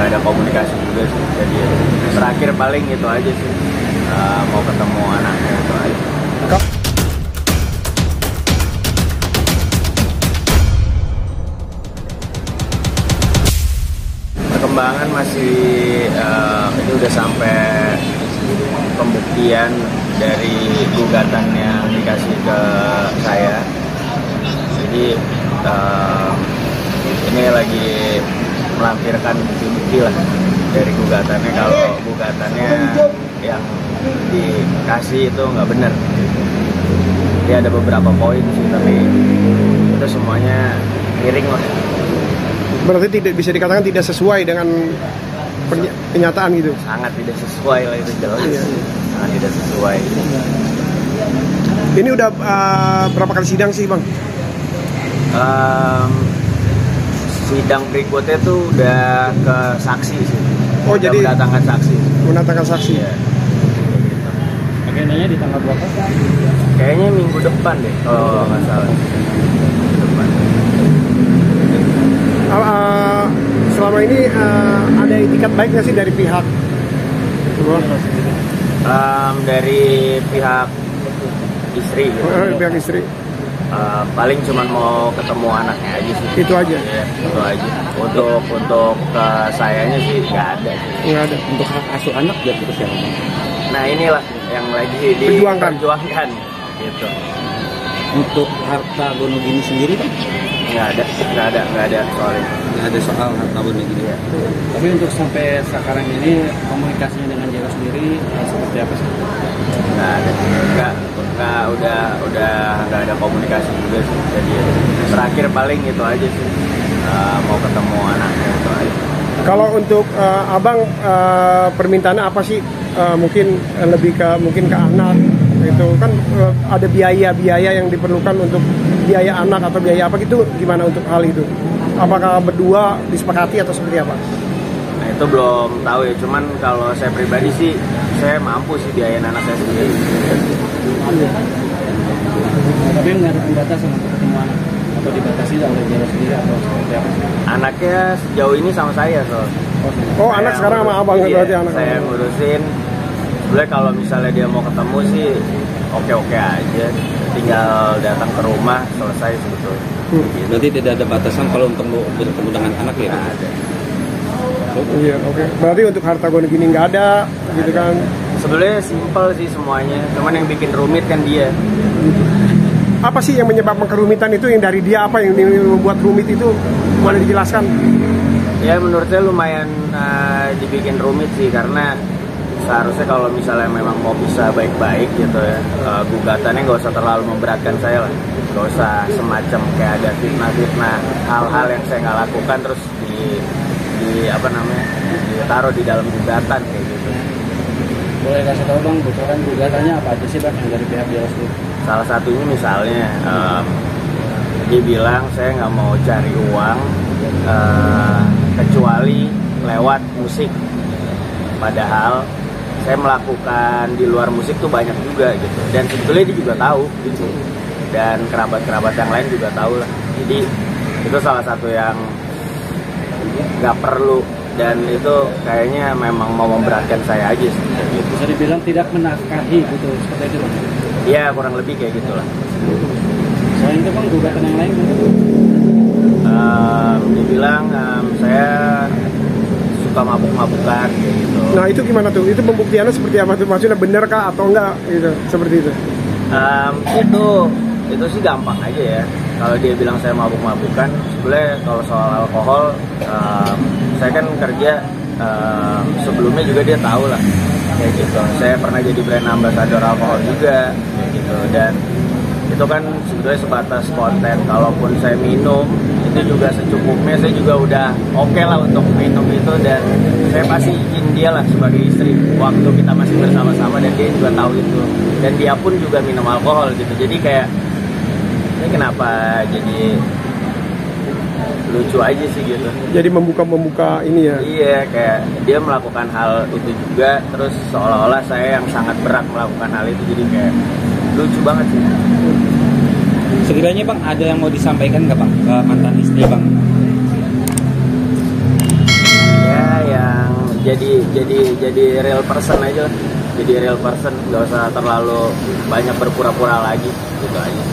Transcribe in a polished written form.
ada komunikasi juga sih. Jadi terakhir paling itu aja sih, mau ketemu anaknya itu aja. Perkembangan masih ini udah sampai pembuktian dari gugatan yang dikasih ke saya. Jadi ini lagi melampirkan bukti lah dari gugatannya, kalau gugatannya yang dikasih itu nggak benar. Jadi ada beberapa poin sih, tapi itu semuanya miring lah. Berarti tidak bisa dikatakan tidak sesuai dengan kenyataan gitu. Sangat tidak sesuai lah, itu jelas. Iya. Sangat tidak sesuai. Ini udah berapa kali sidang sih, Bang? Sidang berikutnya tuh udah ke saksi sih. Oh, udah jadi mendatangkan saksi. Mendatangkan saksi. Ya. Agendanya di tanggal berapa? Kayaknya minggu depan deh, kalau nggak salah. Minggu depan. Selama ini ada itikat baik nggak sih dari pihak? Dari pihak istri. Gitu. Pihak istri. Paling cuma mau ketemu anaknya aja sih. Itu aja. Ya, itu aja. Untuk ke sayanya sih nggak ada. Nggak ada. Untuk hak asuh anak biar kita siapa? Nah inilah yang lagi diperjuangkan gitu. Untuk harta gono gini sendiri kan? Nggak ada soalnya. Nggak ada soal harta gono gini ya. Tapi untuk sampai sekarang ini komunikasinya dengan Jero sendiri seperti apa sih? Nggak ada. Udah nggak ada komunikasi juga sih. Jadi terakhir paling itu aja sih, mau ketemu anaknya itu aja. Kalau untuk abang permintaannya apa sih? Mungkin lebih ke anak itu kan ada biaya yang diperlukan untuk biaya anak atau biaya apa gitu, gimana untuk hal itu? Apakah berdua disepakati atau seperti apa? Nah itu belum tahu ya, cuman kalau saya pribadi sih saya mampu sih biayain anak saya sendiri. Tapi nggak ada pembatasan untuk ketemu anak atau dibatasi oleh Jero sendiri atau seperti apa? Anaknya sejauh ini sama saya soalnya. Oh, anak sekarang sama abang, iya, berarti anak saya ngurusin. Sebenarnya kalau misalnya dia mau ketemu sih oke aja, tinggal datang ke rumah selesai sebetulnya. Berarti tidak ada batasan kalau untuk bertemu dengan anak ya? Nggak ada. Iya, oke. Berarti untuk harta gono gini nggak ada, gitu kan? Sebenarnya simpel sih semuanya, cuman yang bikin rumit kan dia. Apa sih yang menyebabkan kerumitan itu, yang dari dia apa yang membuat rumit itu, boleh dijelaskan? Ya menurut saya lumayan dibikin rumit sih, karena seharusnya kalau misalnya memang mau bisa baik-baik gitu ya, gugatannya nggak usah terlalu memberatkan saya lah, nggak usah semacam kayak ada fitnah hal-hal yang saya nggak lakukan terus ditaruh di dalam gugatan kayak gitu. Boleh kasih tahu Bang, bocoran gugatannya apa aja sih Bang yang dari pihak Jero sendiri? Salah satunya misalnya dia bilang saya nggak mau cari uang kecuali lewat musik, padahal saya melakukan di luar musik tuh banyak juga gitu, dan sebetulnya dia juga tahu gitu, dan kerabat-kerabat yang lain juga tahu lah. Jadi itu salah satu yang nggak perlu, dan itu kayaknya memang mau memberatkan saya aja sih gitu. Bisa dibilang tidak menafkahi gitu, seperti itu Bang? Iya, kurang lebih kayak gitulah. Selain itu Bang, gugatan yang lain dibilang saya suka mabuk-mabukan kayak gitu. Nah itu gimana tuh? Itu pembuktiannya seperti apa tuh? Maksudnya benar kah atau enggak gitu? Seperti itu? Itu sih gampang aja ya. Kalau dia bilang saya mabuk-mabukan, sebenarnya kalau soal alkohol, saya kan kerja sebelumnya juga dia tahu lah kayak gitu. Saya pernah jadi brand ambassador alkohol juga kayak gitu, dan itu kan sebetulnya sebatas konten. Kalaupun saya minum itu juga secukupnya, saya juga udah oke lah untuk minum itu, dan saya pasti izin dia lah sebagai istri waktu kita masih bersama-sama, dan dia juga tahu itu, dan dia pun juga minum alkohol gitu. Jadi kayak ini kenapa jadi lucu aja sih gitu. Jadi membuka ini ya? Iya, kayak dia melakukan hal itu juga, terus seolah-olah saya yang sangat berat melakukan hal itu, jadi kayak lucu banget sih. Sekiranya Bang, ada yang mau disampaikan nggak Bang ke mantan istri Bang? Ya jadi real person aja lah. Jadi real person, nggak usah terlalu banyak berpura-pura lagi gitu aja.